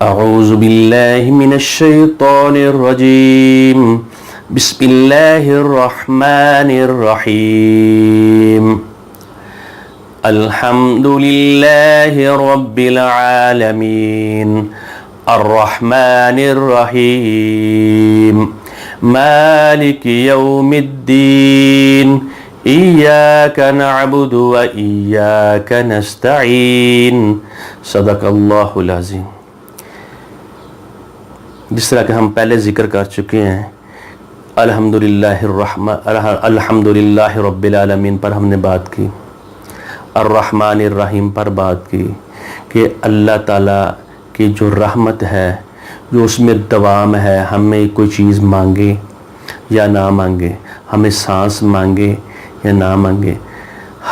اعوذ باللہ من الشیطان الرجیم بسم اللہ الرحمن الرحیم الحمد للہ رب العالمین الرحمن الرحیم مالک یوم الدین ایاک نعبد و ایاک نستعین صدق اللہ العظیم۔ جس طرح کہ ہم پہلے ذکر کر چکے ہیں، الحمدللہ رب العالمین پر ہم نے بات کی، الرحمن الرحیم پر بات کی کہ اللہ تعالیٰ کی جو رحمت ہے، جو اس میں دوام ہے، ہمیں کوئی چیز مانگے یا نہ مانگے، ہمیں سانس مانگے یا نہ مانگے،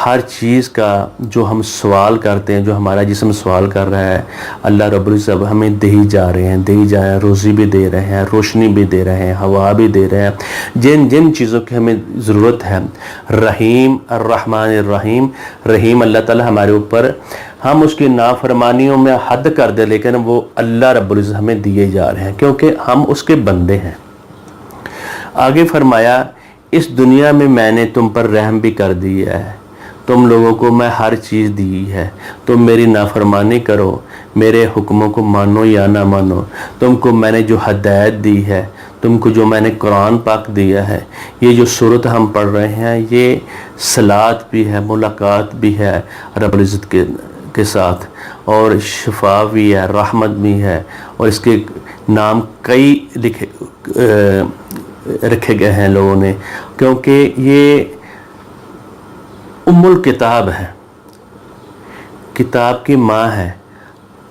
ہر چیز کا جو ہم سوال کرتے ہیں، جو ہمارا جسم سوال کر رہا ہے، اللہ رب العزت ہمیں دے ہی جا رہے ہیں، روزی بھی دے رہے ہیں، روشنی بھی دے رہے ہیں، ہوا بھی دے رہے ہیں، جن چیزوں کی ہمیں ضرورت ہے۔ رحیم، الرحمن الرحیم، رحیم اللہ تعالیٰ ہمارے اوپر، ہم اس کی نافرمانیوں میں حد کر دے لیکن وہ اللہ رب العزت ہمیں دیے جا رہے ہیں کیونکہ ہم اس کے بندے ہیں۔ آگے فرمایا، اس دنیا میں میں نے تم پر رحم بھی کر دیا ہے، تم لوگوں کو میں ہر چیز دی ہے، تم میری نافرمانی کرو، میرے حکموں کو مانو یا نہ مانو، تم کو میں نے جو ہدایت دی ہے، تم کو جو میں نے قرآن پاک دیا ہے، یہ جو سورت ہم پڑھ رہے ہیں یہ صلات بھی ہے، ملاقات بھی ہے رب العزت کے ساتھ، اور شفا بھی ہے، رحمت بھی ہے، اور اس کے نام کئی رکھے گئے ہیں لوگوں نے، کیونکہ یہ ام الکتاب ہے، کتاب کی ماں ہے،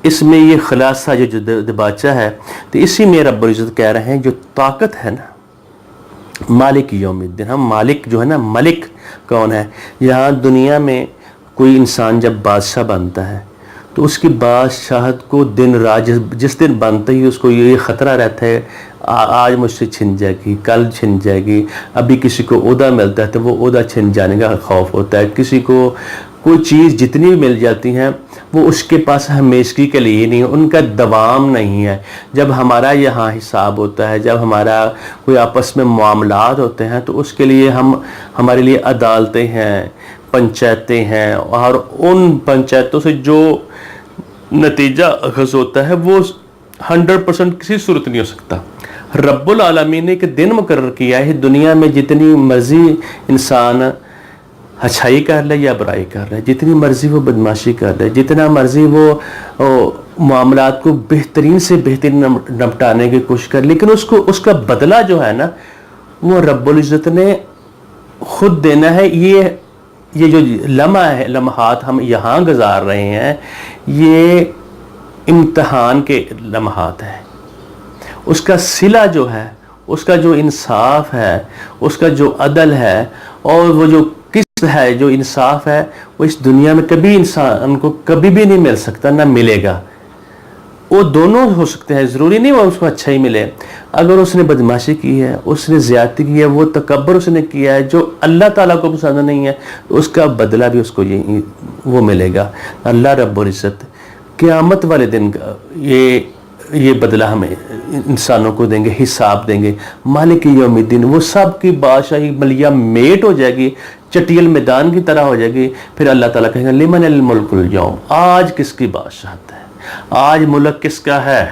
اس میں یہ خلاصہ جو دباچہ ہے، تو اسی میں رب العزت کہہ رہے ہیں جو طاقت ہے نا، مالک یوم الدین، ہم مالک جو ہے نا، ملک کون ہے؟ یہاں دنیا میں کوئی انسان جب بادشاہ بنتا ہے تو اس کی بادشاہت کو دن رات جس دن بنتا ہی اس کو یہ خطرہ رہتا ہے آج مجھ سے چھن جائے گی، کل چھن جائے گی، ابھی کسی کو عہدہ ملتا ہے تو وہ عہدہ چھن جانے کا خوف ہوتا ہے، کسی کو کوئی چیز جتنی بھی مل جاتی ہیں وہ اس کے پاس ہمیشگی کے لیے نہیں، ان کا دوام نہیں ہے۔ جب ہمارا یہاں حساب ہوتا ہے، جب ہمارا کوئی آپس میں معاملات ہوتے ہیں تو اس کے لیے ہمارے لیے عدالتیں ہیں، پنچایتیں ہیں، اور ان پنچایتوں سے جو نتیجہ اخذ ہوتا ہے وہ 100% کسی صورت نہیں ہو سکتا۔ رب العالمین نے ایک دن مقرر کیا ہے، دنیا میں جتنی مرضی انسان اچھائی کر لے یا برائی کر لے، جتنی مرضی وہ بدماشی کر لے، جتنا مرضی وہ معاملات کو بہترین سے بہترین نپٹانے کی کوشش کر، لیکن اس کا بدلہ جو ہے نا وہ رب العزت نے خود دینا ہے۔ یہ جو لمحات ہم یہاں گزار رہے ہیں یہ امتحان کے لمحات ہیں، اس کا صلہ جو ہے، اس کا جو انصاف ہے، اس کا جو عدل ہے، اور وہ جو قسط ہے، جو انصاف ہے، وہ اس دنیا میں کبھی انسان کو کبھی بھی نہیں مل سکتا، نہ ملے گا۔ وہ دونوں ہو سکتے ہیں، ضروری نہیں وہ اس کو اچھا ہی ملے۔ اگر اس نے بدماشی کی ہے، اس نے زیادتی کی ہے، وہ تکبر اس نے کیا ہے جو اللہ تعالیٰ کو پسند نہیں ہے، تو اس کا بدلہ بھی اس کو وہ ملے گا۔ اللہ رب العزت قیامت والے دن کا یہ بدلہ ہمیں انسانوں کو دیں گے، حساب دیں گے۔ مالک یوم الدین، وہ سب کی بادشاہی ملیہ میٹ ہو جائے گی، چٹیل میدان کی طرح ہو جائے گی، پھر اللہ تعالیٰ کہیں گے لمن الملک اليوم، آج کس کی بادشاہت ہے، آج ملک کس کا ہے؟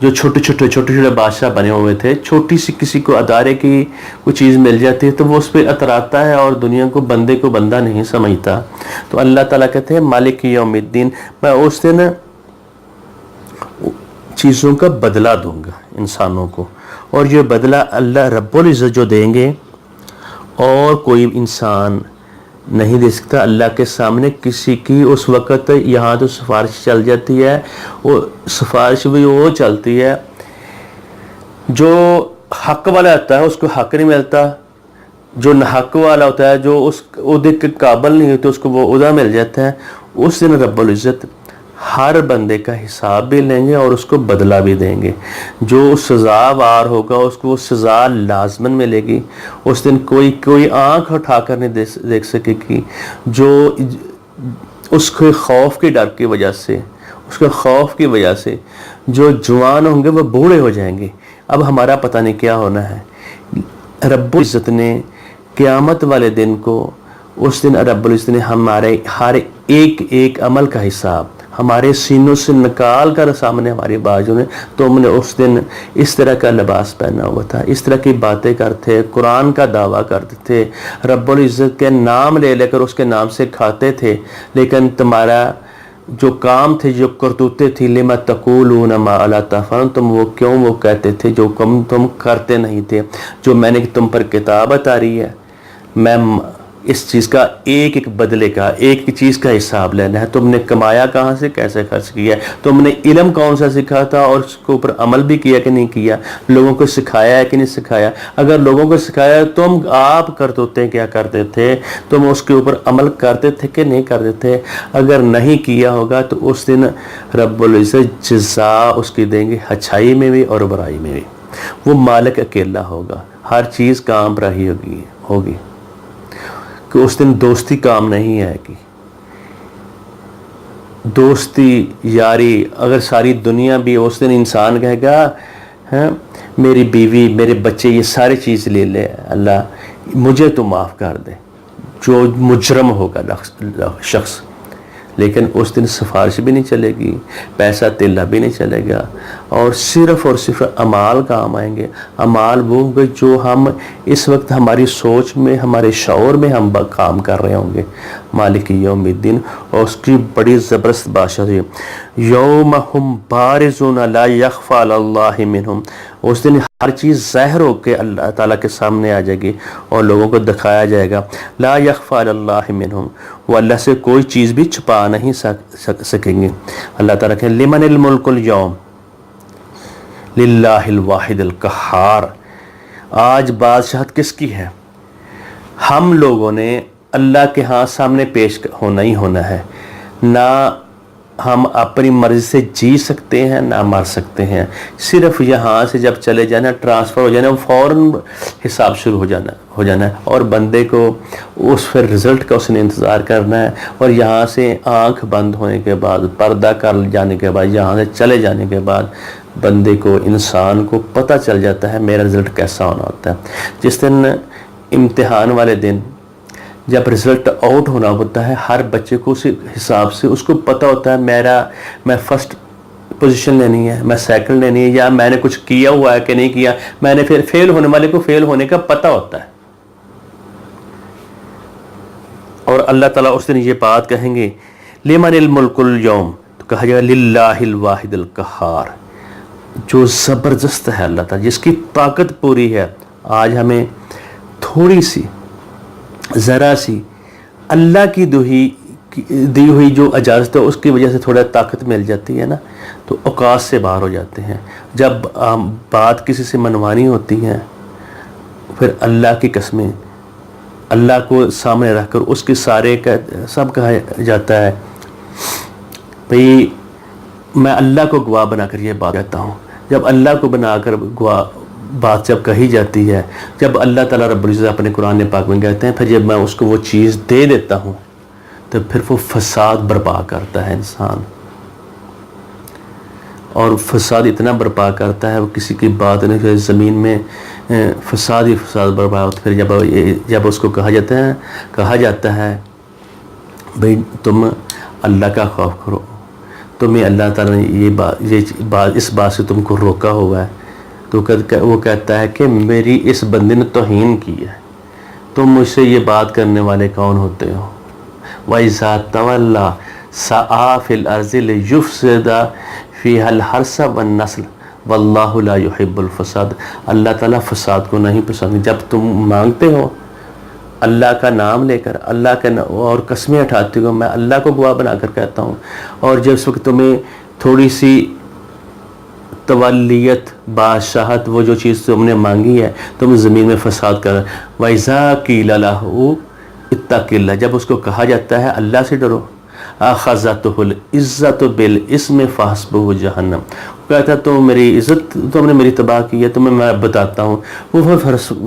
جو چھوٹے بادشاہ بنے ہوئے تھے، چھوٹی سی کسی کو ادارے کی کوئی چیز مل جاتی ہے تو وہ اس پہ اتراتا ہے اور دنیا کو بندے کو بندہ نہیں سمجھتا۔ تو اللہ تعالیٰ کہتے ہیں مالک یوم الدین، میں اس دن چیزوں کا بدلہ دوں گا انسانوں کو، اور یہ بدلہ اللہ رب العزت جو دیں گے اور کوئی انسان نہیں دے سکتا۔ اللہ کے سامنے کسی کی اس وقت یہاں تو سفارش چل جاتی ہے، وہ سفارش بھی وہ چلتی ہے جو حق والا ہوتا ہے اس کو حق نہیں ملتا، جو ناحق والا ہوتا ہے، جو اس عہدے کے قابل نہیں ہوتے، اس کو وہ عہدہ مل جاتا ہے۔ اس دن رب العزت ہر بندے کا حساب بھی لیں گے اور اس کو بدلہ بھی دیں گے۔ جو سزاوار ہوگا اس کو وہ سزا لازماً ملے گی۔ اس دن کوئی آنکھ اٹھا کر نہیں دیکھ سکے گی، جو اس کے خوف کے ڈر کی وجہ سے اس کے خوف کی وجہ سے جو جوان ہوں گے وہ بوڑھے ہو جائیں گے. اب ہمارا پتہ نہیں کیا ہونا ہے. رب العزت نے قیامت والے دن کو، اس دن رب العزت نے ہمارے ہر ایک عمل کا حساب ہمارے سینوں سے نکال کر سامنے ہماری بازو نے. تم نے اس دن اس طرح کا لباس پہنا ہوا تھا، اس طرح کی باتیں کرتے، قرآن کا دعویٰ کرتے تھے، رب العزت کے نام لے لے کر اس کے نام سے کھاتے تھے، لیکن تمہارا جو کام تھے، جو کرتوتے تھی، لما تقولون ما لا تفعلون، تم وہ کیوں وہ کہتے تھے جو تم کرتے نہیں تھے. جو میں نے تم پر کتاب اتاری ہے، میں اس چیز کا ایک بدلے کا ایک چیز کا حساب لینا ہے. تم نے کمایا کہاں سے، کیسے خرچ کیا، تم نے علم کون سا سیکھا تھا اور اس کے اوپر عمل بھی کیا کہ نہیں کیا، لوگوں کو سکھایا ہے کہ نہیں سکھایا. اگر لوگوں کو سکھایا تم آپ کرتے کیا کرتے تھے، تم اس کے اوپر عمل کرتے تھے کہ نہیں کرتے تھے. اگر نہیں کیا ہوگا تو اس دن رب العزت جزا اس کی دیں گے، اچھائی میں بھی اور برائی میں بھی. وہ مالک اکیلا ہوگا، ہر چیز کام پر ہی ہوگی کہ اس دن دوستی کام نہیں آئے گی. دوستی یاری اگر ساری دنیا بھی، اس دن انسان کہے گا میری بیوی میرے بچے یہ ساری چیز لے لے اللہ، مجھے تو معاف کر دے، جو مجرم ہوگا شخص. لیکن اس دن سفارش بھی نہیں چلے گی، پیسہ تیلا بھی نہیں چلے گا، اور صرف اعمال کام آئیں گے. اعمال وہ ہوں گے جو ہم اس وقت ہماری سوچ میں، ہمارے شعور میں ہم کام کر رہے ہوں گے. مالک یوم الدین، اور اس کی بڑی زبردست بادشاہی، یوم ہم بارزون لا یخفی علی اللہ منہم. اس دن ہر چیز ظاہر ہو کے اللہ تعالیٰ کے سامنے آ جائے گی اور لوگوں کو دکھایا جائے گا. لا یخفی علی اللہ منہم، وہ اللہ سے کوئی چیز بھی چھپا نہیں سکیں گے. اللہ تعالیٰ کہ لمن الملک اليوم للہ الواحد القہار. آج بادشاہت کس کی ہے؟ ہم لوگوں نے اللہ کے ہاں سامنے پیش ہونا ہی ہونا ہے. نہ ہم اپنی مرضی سے جی سکتے ہیں نہ مر سکتے ہیں. صرف یہاں سے جب چلے جانا، ٹرانسفر ہو جانا، فوراً حساب شروع ہو جانا ہے، اور بندے کو اس پھر رزلٹ کا اس نے انتظار کرنا ہے. اور یہاں سے آنکھ بند ہونے کے بعد، پردہ کر جانے کے بعد، یہاں سے چلے جانے کے بعد بندے کو، انسان کو پتہ چل جاتا ہے میرا رزلٹ کیسا ہونا ہوتا ہے. جس دن امتحان والے دن جب رزلٹ آؤٹ ہونا ہوتا ہے، ہر بچے کو اسی حساب سے اس کو پتہ ہوتا ہے میں فرسٹ پوزیشن لینی ہے، میں سیکنڈ لینی ہے، یا میں نے کچھ کیا ہوا ہے کہ نہیں کیا. میں نے پھر فیل ہونے والے کو فیل ہونے کا پتہ ہوتا ہے. اور اللہ تعالیٰ اس دن یہ بات کہیں گے لمن الملک اليوم، تو کہا جائے گا للہ الواحد القہار، جو زبردست ہے اللہ تعالیٰ، جس کی طاقت پوری ہے. آج ہمیں تھوڑی سی، ذرا سی اللہ کی دی ہوئی جو اجازت ہے، اس کی وجہ سے تھوڑا طاقت مل جاتی ہے نا، تو اوقات سے باہر ہو جاتے ہیں. جب بات کسی سے منوانی ہوتی ہے، پھر اللہ کی قسمیں، اللہ کو سامنے رکھ کر اس کے سارے سب کہا جاتا ہے بھئی میں اللہ کو گواہ بنا کر یہ بات کہتا ہوں. جب اللہ کو بنا کر گواہ بات جب کہی جاتی ہے، جب اللہ تعالیٰ رب العزت اپنے قرآن پاک میں کہتے ہیں، پھر جب میں اس کو وہ چیز دے دیتا ہوں تو پھر وہ فساد برپا کرتا ہے انسان. اور فساد اتنا برپا کرتا ہے، وہ کسی کی بات نہیں، پھر زمین میں فساد ہی فساد برپا ہوتا ہے. پھر جب اس کو کہا جاتا ہے بھئی تم اللہ کا خوف کرو، تمہیں اللہ تعالیٰ نے یہ بات اس بات سے تم کو روکا ہوا ہے، تو وہ کہتا ہے کہ میری اس بندے نے توہین کی ہے، تم مجھ سے یہ بات کرنے والے کون ہوتے ہو؟ وَإِذَا تَوَلَّى سَعَىٰ فِي الْأَرْضِ لِيُفْسِدَ فِيهَا الْحَرْثَ وَالنَّسْلَ وَاللَّهُ لَا يُحِبُّ الْفَسَادَ. اللہ تعالیٰ فساد کو نہیں پسند. جب تم مانگتے ہو اللہ کا نام لے کر، اللہ کے اور قسمیں اٹھاتے ہو، میں اللہ کو گواہ بنا کر کہتا ہوں، اور جب اس وقت تمہیں تھوڑی سی تولیت، بادشاہت، وہ جو چیز تم نے مانگی ہے، تم زمین میں فساد کر. وَإِذَا قِيلَ لَهُ اتَّقِ اللَّهَ، جب اس کو کہا جاتا ہے اللہ سے ڈرو، أَخَذَتْهُ الْعِزَّةُ بِالْإِثْمِ فَحَسْبُهُ جَهَنَّمُ، کہتا ہے تو میری عزت، تم نے میری تباہ کی ہے، تمہیں میں بتاتا ہوں. وہ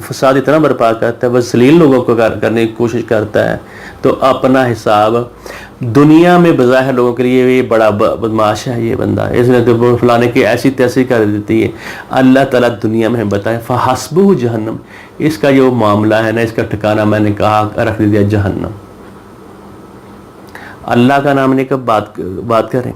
فساد اتنا برپا کرتا ہے، وہ ذلیل لوگوں کو کرنے کی کوشش کرتا ہے، تو اپنا حساب دنیا میں بظاہر لوگوں کے لیے یہ بڑا بدماش ہے یہ بندہ، اس نے تو فلانے کی ایسی تیسی کر دیتی ہے، اللہ تعالیٰ دنیا میں بتائے فحسبہ جہنم، اس کا جو معاملہ ہے نا، اس کا ٹھکانہ میں نے کہا رکھ دیا جہنم۔ اللہ کا نام لے کر بات کریں،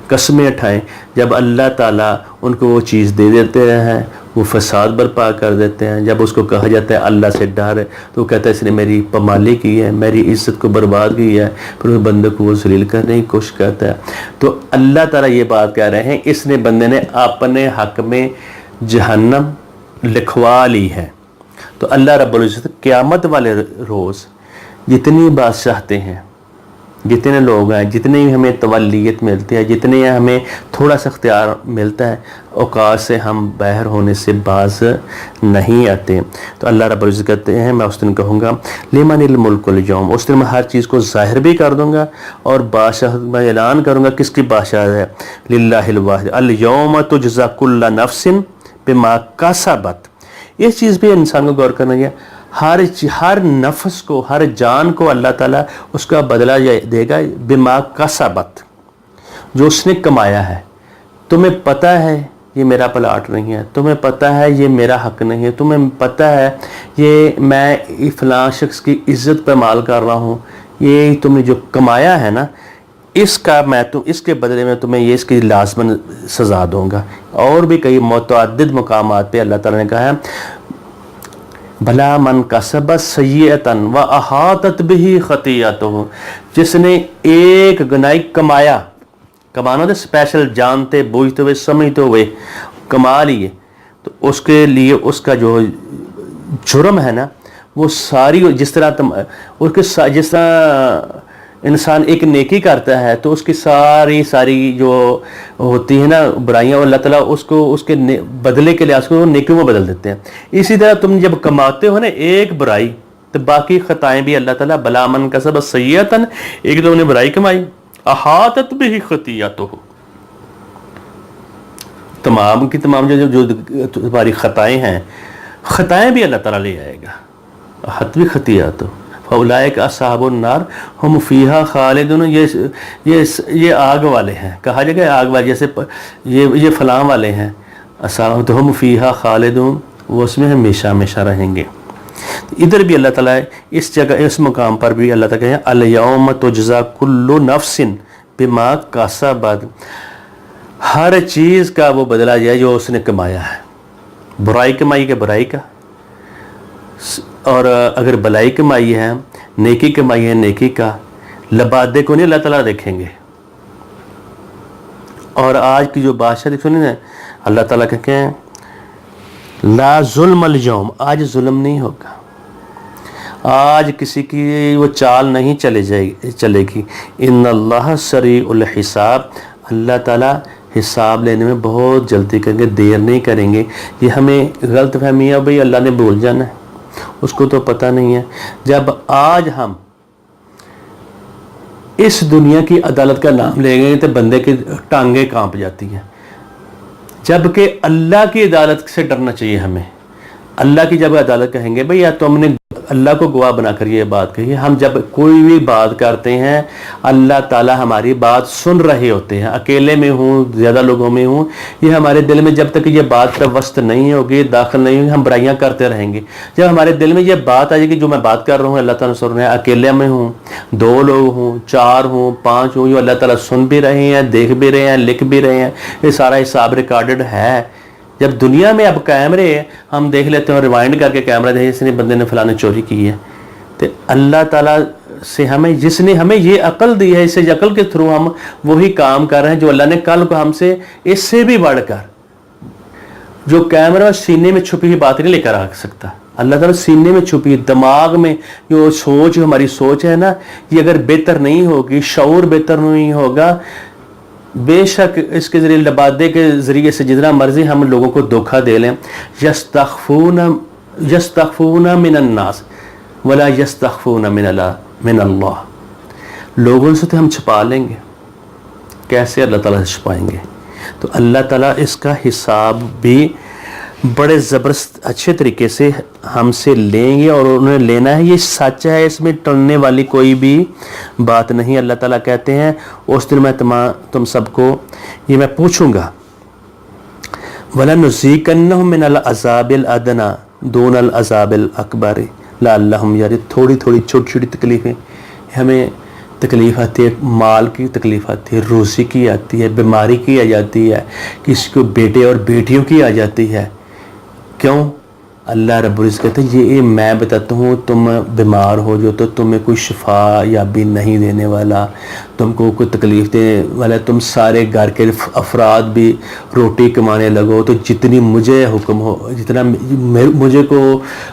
قسمیں اٹھائیں، جب اللہ تعالیٰ ان کو وہ چیز دے دیتے ہیں وہ فساد برپا کر دیتے ہیں۔ جب اس کو کہا جاتا ہے اللہ سے ڈر ہے تو وہ کہتا ہے اس نے میری پامالی کی ہے، میری عزت کو برباد کی ہے، پھر اس بندے کو وہ ذلیل کرنے کی کوشش کرتا ہے۔ تو اللہ تعالیٰ یہ بات کہہ رہے ہیں اس نے بندے نے اپنے حق میں جہنم لکھوا لی ہے۔ تو اللہ رب العزت قیامت والے روز جتنی بادشاہتے ہیں، جتنے لوگ ہیں، جتنے ہمیں تولیت ملتی ہے، جتنے ہمیں تھوڑا سا اختیار ملتا ہے، اوقات سے ہم باہر ہونے سے باز نہیں آتے۔ تو اللہ رب العزت کہتے ہیں میں اس دن کہوں گا لمن الملک اليوم، اس دن میں ہر چیز کو ظاہر بھی کر دوں گا اور بادشاہ میں اعلان کروں گا کس کی بادشاہ ہے، للہ الواحد اليوم تجزی کل نفس بما کسبت۔ اس چیز پہ انسان کو غور کرنا چاہیے، ہر نفس کو، ہر جان کو اللہ تعالیٰ اس کا بدلہ دے گا بما کسبت، جو اس نے کمایا ہے۔ تمہیں پتہ ہے یہ میرا پلاٹ نہیں ہے، تمہیں پتہ ہے یہ میرا حق نہیں ہے، تمہیں پتہ ہے یہ میں فلاں شخص کی عزت پہ مال کر رہا ہوں، یہ تم نے جو کمایا ہے نا اس کا اس کے بدلے میں تمہیں یہ اس کی لازماً سزا دوں گا۔ اور بھی کئی متعدد مقامات پہ اللہ تعالیٰ نے کہا ہے بھلا من کسب سیئۃ واحاطت بہ خطیئتہ، جس نے ایک گناہ کمانا تھا اسپیشل، جانتے بوجھتے ہوئے سمجھتے ہوئے کما لیے، تو اس کے لیے اس کا جو جرم ہے نا وہ ساری جس طرح انسان ایک نیکی کرتا ہے تو اس کی ساری جو ہوتی ہے نا برائیاں، اللہ تعالیٰ اس کو اس کے بدلے کے لحاظ کو نیکیوں میں بدل دیتے ہیں۔ اسی طرح تم جب کماتے ہو نا ایک برائی تو باقی خطائیں بھی اللہ تعالیٰ بلا من کسب سیئۃ، ایک تم نے برائی کمائی احاطت بہ خطیئتہ، تمام کی تمام جو تمہاری خطائیں بھی اللہ تعالیٰ لے آئے گا، احاطت بہ خطیئتہ فاولئک اصحاب النار ہم فیہا خالدون، یہ آگ والے ہیں، کہا جائے گا آگ والے، جیسے یہ فلاں والے ہیں، اصحاب ہم فیہا خالدون، وہ اس میں ہمیشہ رہیں گے۔ ادھر بھی اللہ تعالیٰ اس جگہ اس مقام پر بھی اللہ تعالیٰ کہتے ہیں الیوم تجزی کل نفس بما کسبت، ہر چیز کا وہ بدلہ جائے جو اس نے کمایا ہے، برائی کمائی کا برائی کا، اور اگر بلائی کمائی ہے، نیکی کمائی ہے نیکی کا، لبادے کو نہیں اللہ تعالیٰ دیکھیں گے۔ اور آج کی جو بادشاہ سنیں نا اللہ تعالیٰ کہتے ہیں لا ظلم اليوم، آج ظلم نہیں ہوگا، آج کسی کی وہ چال نہیں چلے گی، ان اللہ سریع الحساب، اللہ تعالیٰ حساب لینے میں بہت جلدی کریں گے، دیر نہیں کریں گے۔ یہ ہمیں غلط فہمی ہے بھئی اللہ نے بھول جانا ہے، اس کو تو پتہ نہیں ہے۔ جب آج ہم اس دنیا کی عدالت کا نام لے گئے تو بندے کی ٹانگیں کانپ جاتی ہیں، جبکہ اللہ کی عدالت سے ڈرنا چاہیے ہمیں۔ اللہ کی جب عدالت کہیں گے بھئی یا تم نے اللہ کو گواہ بنا کر یہ بات کہی، ہم جب کوئی بھی بات کرتے ہیں اللہ تعالیٰ ہماری بات سن رہے ہوتے ہیں، اکیلے میں ہوں زیادہ لوگوں میں ہوں، یہ ہمارے دل میں جب تک یہ بات وسط نہیں ہوگی، داخل نہیں ہوگی، ہم برائیاں کرتے رہیں گے۔ جب ہمارے دل میں یہ بات آ جائے گی جو میں بات کر رہا ہوں اللہ تعالیٰ سن رہے ہیں، اکیلے میں ہوں، 2 لوگ ہوں، 4 ہوں، 5 ہوں، یہ اللہ تعالیٰ سن بھی رہے ہیں، دیکھ بھی رہے ہیں، لکھ بھی رہے ہیں، یہ سارا حساب ریکارڈڈ ہے۔ جب دنیا میں اب کیمرے ہم دیکھ لیتے ہیں، ریوائنڈ کر کے کیمرہ دیکھیں اس نے بندے نے فلاں چوری کی ہے، تو اللہ تعالیٰ سے ہمیں جس نے ہمیں یہ عقل دی ہے، اس عقل کے تھرو ہم وہی کام کر رہے ہیں جو اللہ نے کل کو ہم سے اس سے بھی بڑھ کر، جو کیمرہ سینے میں چھپی ہوئی بات نہیں لے کر آ سکتا، اللہ تعالیٰ سینے میں چھپی دماغ میں جو سوچ ہماری سوچ ہے نا، یہ اگر بہتر نہیں ہوگی، شعور بہتر نہیں ہوگا، بے شک اس کے ذریعے لبادے کے ذریعے سے جتنا مرضی ہم لوگوں کو دھوکہ دے لیں، یستخفون من الناس ولا یستخفون من اللہ، لوگوں سے تو ہم چھپا لیں گے، کیسے اللہ تعالیٰ سے چھپائیں گے؟ تو اللہ تعالیٰ اس کا حساب بھی بڑے زبردست اچھے طریقے سے ہم سے لیں گے اور انہیں لینا ہے، یہ سچ ہے، اس میں ٹلنے والی کوئی بھی بات نہیں۔ اللہ تعالیٰ کہتے ہیں اس دن میں تم سب کو یہ میں پوچھوں گا، وَلَنُذِيقَنَّهُم مِّنَ الْعَذَابِ الْأَدْنَىٰ دُونَ الْعَذَابِ الْأَكْبَرِ لَعَلَّهُمْ يَرْجِعُونَ۔ تھوڑی تھوڑی چھوٹی چھوٹی تکلیفیں ہمیں تکلیف آتی ہے، مال کی تکلیف آتی ہے، روزی کی آتی ہے، بیماری کی آ جاتی ہے، کسی کو بیٹے اور بیٹیوں کی آ جاتی ہے۔ کیوں؟ اللہ رب العزت کہتے ہیں یہ میں بتاتا ہوں، تم بیمار ہو جو تو تمہیں کوئی شفا یابی نہیں دینے والا، تم کو کوئی تکلیف دینے والا، تم سارے گھر کے افراد بھی روٹی کمانے لگو تو جتنی مجھے حکم ہو، جتنا مجھے کو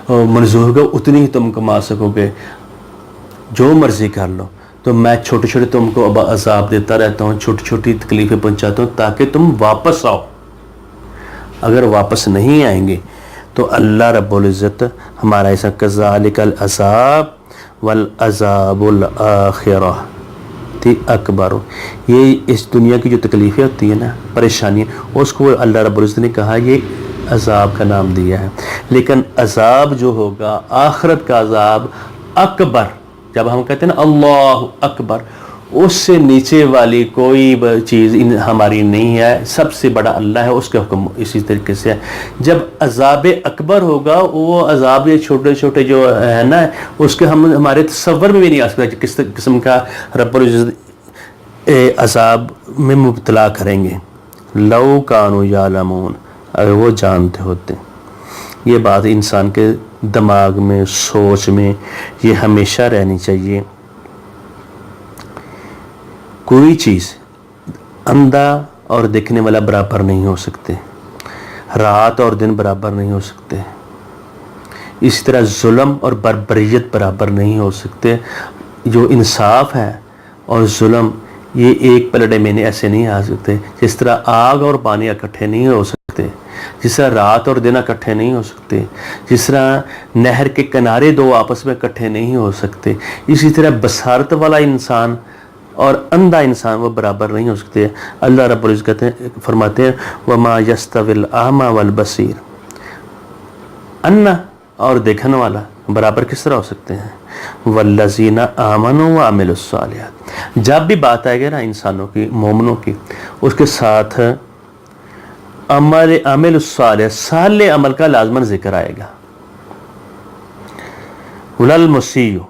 منظور ہوگا اتنی ہی تم کما سکو گے، جو مرضی کر لو۔ تو میں چھوٹے چھوٹے تم کو عذاب دیتا رہتا ہوں، چھوٹی چھوٹی تکلیفیں پہنچاتا ہوں تاکہ تم واپس آؤ۔ اگر واپس نہیں آئیں گے تو اللہ رب العزت ہمارا ایسا کذالک العذاب والعذاب الآخرہ اکبر، یہ اس دنیا کی جو تکلیفیں ہوتی ہیں نا، پریشانیاں، اس کو اللہ رب العزت نے کہا یہ عذاب کا نام دیا ہے، لیکن عذاب جو ہوگا آخرت کا عذاب اکبر، جب ہم کہتے ہیں نا اللہ اکبر، اس سے نیچے والی کوئی چیز ہماری نہیں ہے، سب سے بڑا اللہ ہے، اس کا حکم اسی طریقے سے ہے۔ جب عذاب اکبر ہوگا، وہ عذاب یہ چھوٹے چھوٹے جو ہے نا، اس کے ہم ہمارے تصور میں بھی نہیں آ سکتا کس قسم کا رب العزت عذاب میں مبتلا کریں گے۔ لو کانوا یعلمون، اگر وہ جانتے ہوتے۔ یہ بات انسان کے دماغ میں، سوچ میں یہ ہمیشہ رہنی چاہیے۔ کوئی چیز اندھا اور دیکھنے والا برابر نہیں ہو سکتے، رات اور دن برابر نہیں ہو سکتے، اسی طرح ظلم اور بربریت برابر نہیں ہو سکتے۔ جو انصاف ہے اور ظلم یہ ایک پلڑے میں ایسے نہیں آ سکتے، جس طرح آگ اور پانی اکٹھے نہیں ہو سکتے، جس طرح رات اور دن اکٹھے نہیں ہو سکتے، جس طرح نہر کے کنارے دو آپس میں اکٹھے نہیں ہو سکتے، اسی طرح بصارت والا انسان اور اندھا انسان وہ برابر نہیں ہو سکتے۔ اللہ رب العزت فرماتے ہیں وَمَا يَسْتَوِي الْأَعْمَى وَالْبَصِيرُ، اندھا اور دیکھنے والا برابر کس طرح ہو سکتے ہیں؟ وَالَّذِينَ آمَنُوا وَعَمِلُوا الصَّالِحَاتِ، جب بھی بات آئے گی نا انسانوں کی، مومنوں کی، اس کے ساتھ عمل الصالح، صالح عمل کا لازماً ذکر آئے گا۔ وَلَلْمُسِيءُ،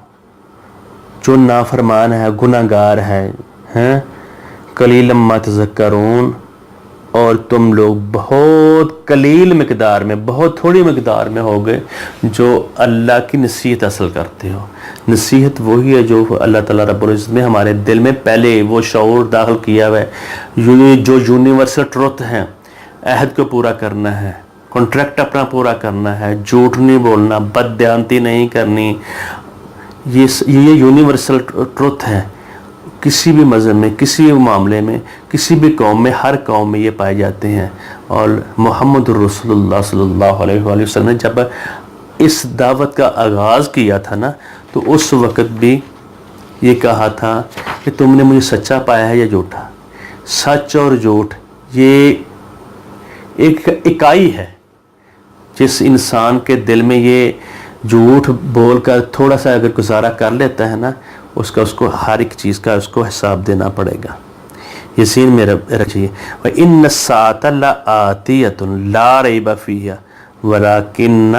جو نافرمان ہے، گناہ گار ہے، قلیلا ما تذکرون، اور تم لوگ بہت قلیل مقدار میں، بہت تھوڑی مقدار میں ہو گئے جو اللہ کی نصیحت حاصل کرتے ہو۔ نصیحت وہی ہے جو اللہ تعالیٰ رب العزت نے ہمارے دل میں پہلے وہ شعور داخل کیا ہوا ہے، جو یونیورسل ٹروتھ ہیں، عہد کو پورا کرنا ہے، کانٹریکٹ اپنا پورا کرنا ہے، جھوٹ نہیں بولنا، بددیانتی نہیں کرنی، یہ یونیورسل ٹروتھ ہے۔ کسی بھی مذہب میں، کسی بھی معاملے میں، کسی بھی قوم میں، ہر قوم میں یہ پائے جاتے ہیں۔ اور محمد رسول اللہ صلی اللہ علیہ وآلہ وسلم نے جب اس دعوت کا آغاز کیا تھا نا، تو اس وقت بھی یہ کہا تھا کہ تم نے مجھے سچا پایا ہے یا جھوٹا؟ سچ اور جھوٹ یہ ایک اکائی ہے۔ جس انسان کے دل میں یہ جھوٹ بول کر تھوڑا سا اگر گزارا کر لیتا ہے نا، اس کو ہر ایک چیز کا اس کو حساب دینا پڑے گا۔ یقین میں رکھیے وَإِنَّ السَّاعَةَ لَآتِيَةٌ لَا رَيْبَ فِيهَا وَلَكِنَّ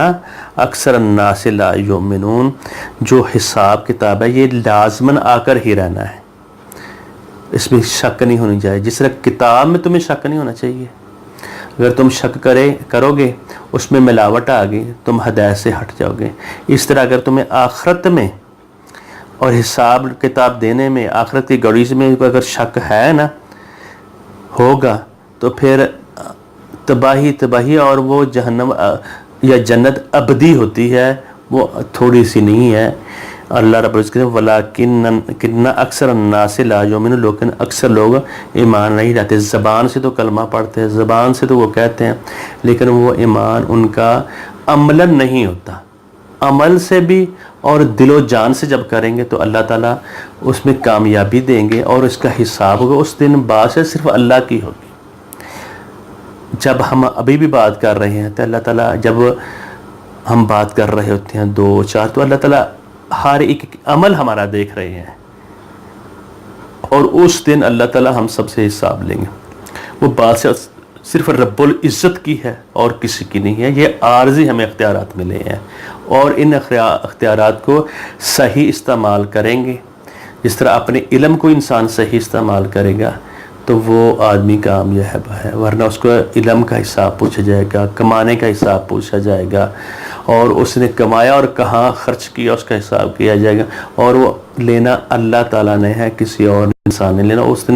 أَكْثَرَ النَّاسِ لَا يُؤْمِنُونَ، جو حساب کتاب ہے یہ لازماً آ کر ہی رہنا ہے، اس میں شک نہیں ہونی چاہیے۔ جس طرح کتاب میں تمہیں شک نہیں ہونا چاہیے، اگر تم شک کرو گے اس میں ملاوٹ آ گئی، تم ہدایت سے ہٹ جاؤ گے۔ اس طرح اگر تمہیں آخرت میں اور حساب کتاب دینے میں، آخرت کی گھڑی میں اگر شک ہے نا، ہوگا تو پھر تباہی اور وہ جہنم یا جنت ابدی ہوتی ہے، وہ تھوڑی سی نہیں ہے۔ اللہ رب العزت کہتے ہیں وَلَكِنَّ أَكْثَرَ النَّاسِ لَا يُؤْمِنُونَ، لیکن اکثر لوگ ایمان نہیں لاتے۔ زبان سے تو کلمہ پڑھتے ہیں، زبان سے تو وہ کہتے ہیں، لیکن وہ ایمان ان کا عملاً نہیں ہوتا۔ عمل سے بھی اور دل و جان سے جب کریں گے تو اللہ تعالیٰ اس میں کامیابی دیں گے، اور اس کا حساب ہوگا اس دن بات ہے صرف اللہ کی ہوگی۔ جب ہم ابھی بھی بات کر رہے ہیں تو اللہ تعالیٰ جب ہم بات کر رہے ہوتے ہیں 2 4 تو اللہ تعالیٰ ہر ایک عمل ہمارا دیکھ رہے ہیں، اور اس دن اللہ تعالیٰ ہم سب سے حساب لیں گے۔ وہ بات صرف رب العزت کی ہے اور کسی کی نہیں ہے، یہ عارضی ہمیں اختیارات ملے ہیں، اور ان اختیارات کو صحیح استعمال کریں گے۔ جس طرح اپنے علم کو انسان صحیح استعمال کرے گا تو وہ آدمی کامیاب ہے، ورنہ اس کو علم کا حساب پوچھا جائے گا، کمانے کا حساب پوچھا جائے گا، اور اس نے کمایا اور کہاں خرچ کیا اس کا حساب کیا جائے گا، اور وہ لینا اللہ تعالیٰ نے ہے، کسی اور انسان نے لینا۔ اس نے